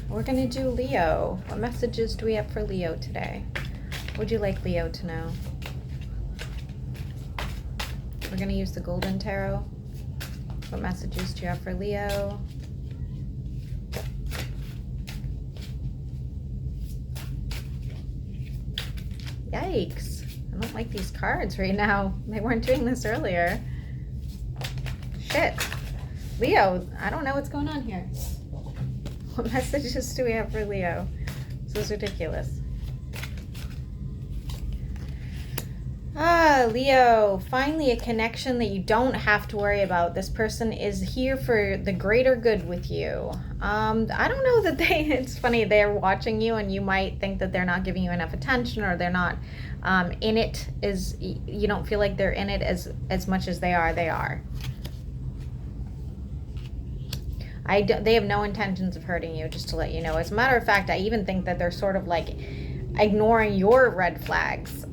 We're gonna do Leo. What messages do we have for Leo today? What would you like Leo to know? We're gonna use the Golden Tarot. What messages do you have for Leo? Yikes. I don't like these cards right now. They weren't doing this earlier. Shit. Leo, I don't know what's going on here. What messages do we have for Leo? This is ridiculous. Leo, finally a connection that you don't have to worry about. This person is here for the greater good with you. I don't know that it's funny, they're watching you and you might think that they're not giving you enough attention, or they're not in it, you don't feel like they're in it as much as they are. They have no intentions of hurting you, just to let you know. As a matter of fact, I even think that they're sort of like ignoring your red flags.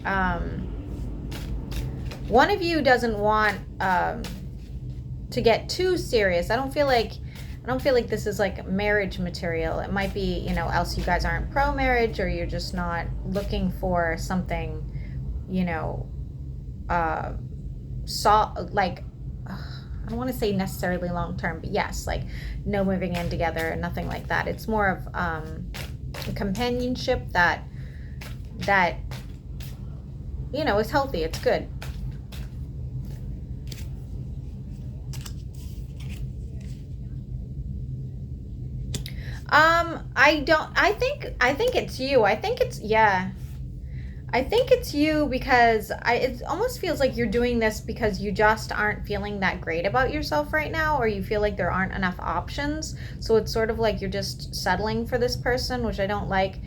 One of you doesn't want to get too serious. I don't feel like this is like marriage material. It might be, else you guys aren't pro-marriage, or you're just not looking for something, I don't want to say necessarily long-term, but yes, like no moving in together, nothing like that. It's more of a companionship that is healthy. It's good. I think it's you. I think it's you, because it almost feels like you're doing this because you just aren't feeling that great about yourself right now, or you feel like there aren't enough options. So it's sort of like you're just settling for this person, which I don't like.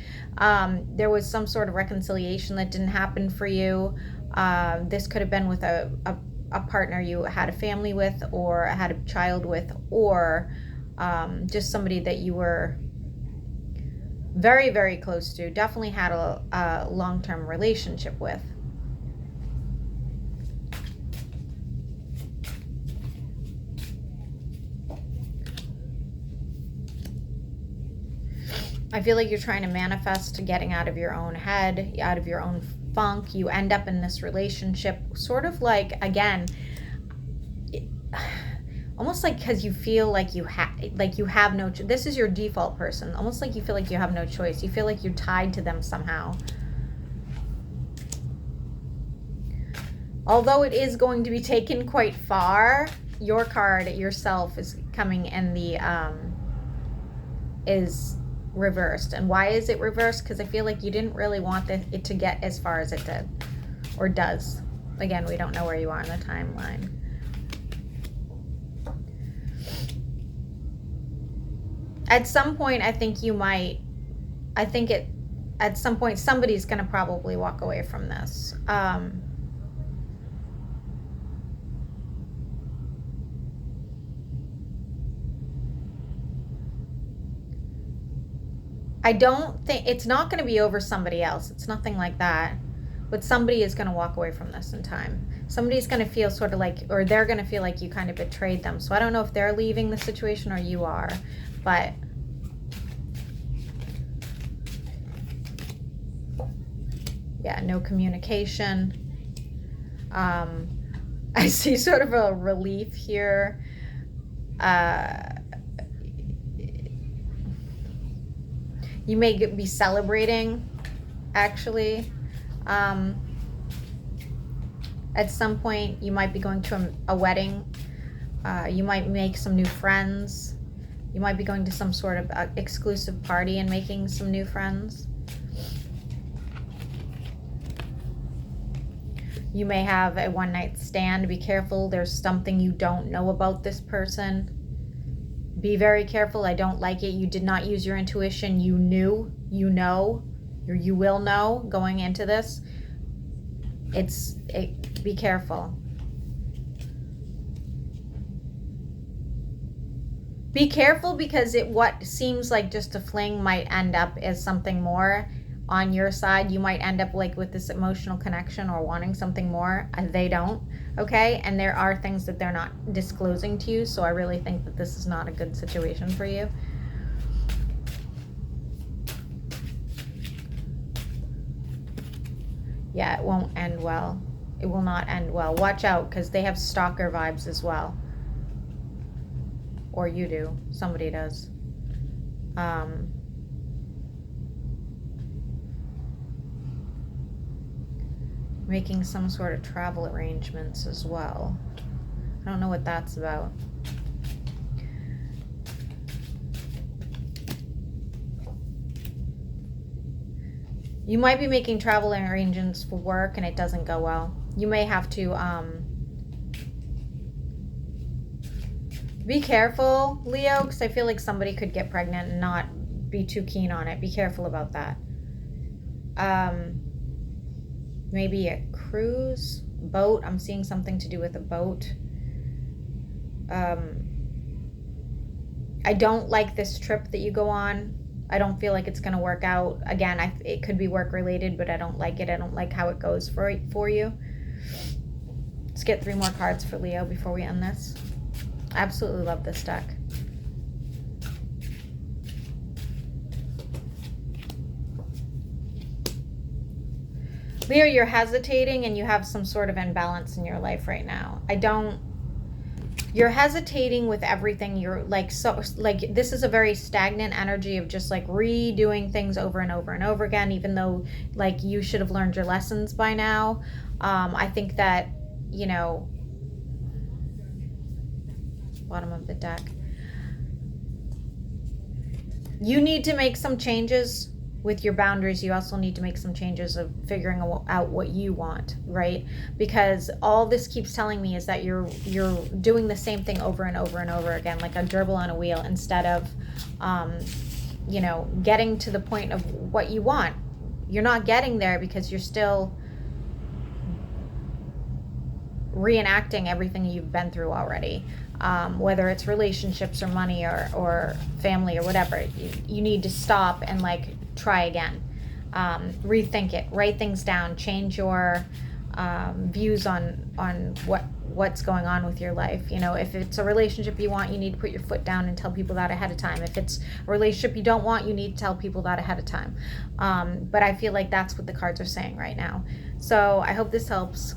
There was some sort of reconciliation that didn't happen for you. This could have been with a partner you had a family with, or had a child with, or just somebody that you were very, very close to, definitely had a long-term relationship with. I feel like you're trying to manifest getting out of your own head, out of your own funk. You end up in this relationship sort of like, again, almost like because you feel like you have no this is your default person, almost like you feel like you have no choice. You feel like you're tied to them somehow. Although it is going to be taken quite far, your card yourself is coming, and the is reversed. And why is it reversed? Because I feel like you didn't really want it to get as far as it did, or does. Again, we don't know where you are in the timeline. At some point, at some point, somebody's going to probably walk away from this. I don't think, it's not going to be over somebody else. It's nothing like that. But somebody is going to walk away from this in time. Somebody's going to feel sort of like, or they're going to feel like you kind of betrayed them. So I don't know if they're leaving the situation or you are. But yeah, no communication. I see sort of a relief here. You may be celebrating, actually. At some point, you might be going to a wedding. You might make some new friends. You might be going to some sort of exclusive party and making some new friends. You may have a one-night stand. Be careful. There's something you don't know about this person. Be very careful. I don't like it. You did not use your intuition. You knew, or you will know going into this. Be careful. Be careful, because what seems like just a fling might end up as something more on your side. You might end up like with this emotional connection or wanting something more. They don't, okay? And there are things that they're not disclosing to you, so I really think that this is not a good situation for you. Yeah, it won't end well. It will not end well. Watch out, because they have stalker vibes as well. Or you do. Somebody does. Making some sort of travel arrangements as well. I don't know what that's about. You might be making travel arrangements for work and it doesn't go well. You may have to be careful, Leo, because I feel like somebody could get pregnant and not be too keen on it. Be careful about that. Maybe a cruise, boat. I'm seeing something to do with a boat. I don't like this trip that you go on. I don't feel like it's going to work out. Again, it could be work related, but I don't like it. I don't like how it goes for you. Let's get 3 more cards for Leo before we end this. I absolutely love this deck. Leo, you're hesitating and you have some sort of imbalance in your life right now. You're hesitating with everything. You're like, this is a very stagnant energy of just like redoing things over and over and over again, even though like you should have learned your lessons by now. I think that, you know, bottom of the deck, you need to make some changes with your boundaries. You also need to make some changes of figuring out what you want, right? Because all this keeps telling me is that you're doing the same thing over and over and over again, like a gerbil on a wheel, instead of you know, getting to the point of what you want. You're not getting there because you're still reenacting everything you've been through already. Whether it's relationships or money or family or whatever, you need to stop and like try again. Rethink it, write things down, change your views on what's going on with your life. You know, if it's a relationship you want, you need to put your foot down and tell people that ahead of time. If it's a relationship you don't want, you need to tell people that ahead of time. But I feel like that's what the cards are saying right now. So I hope this helps.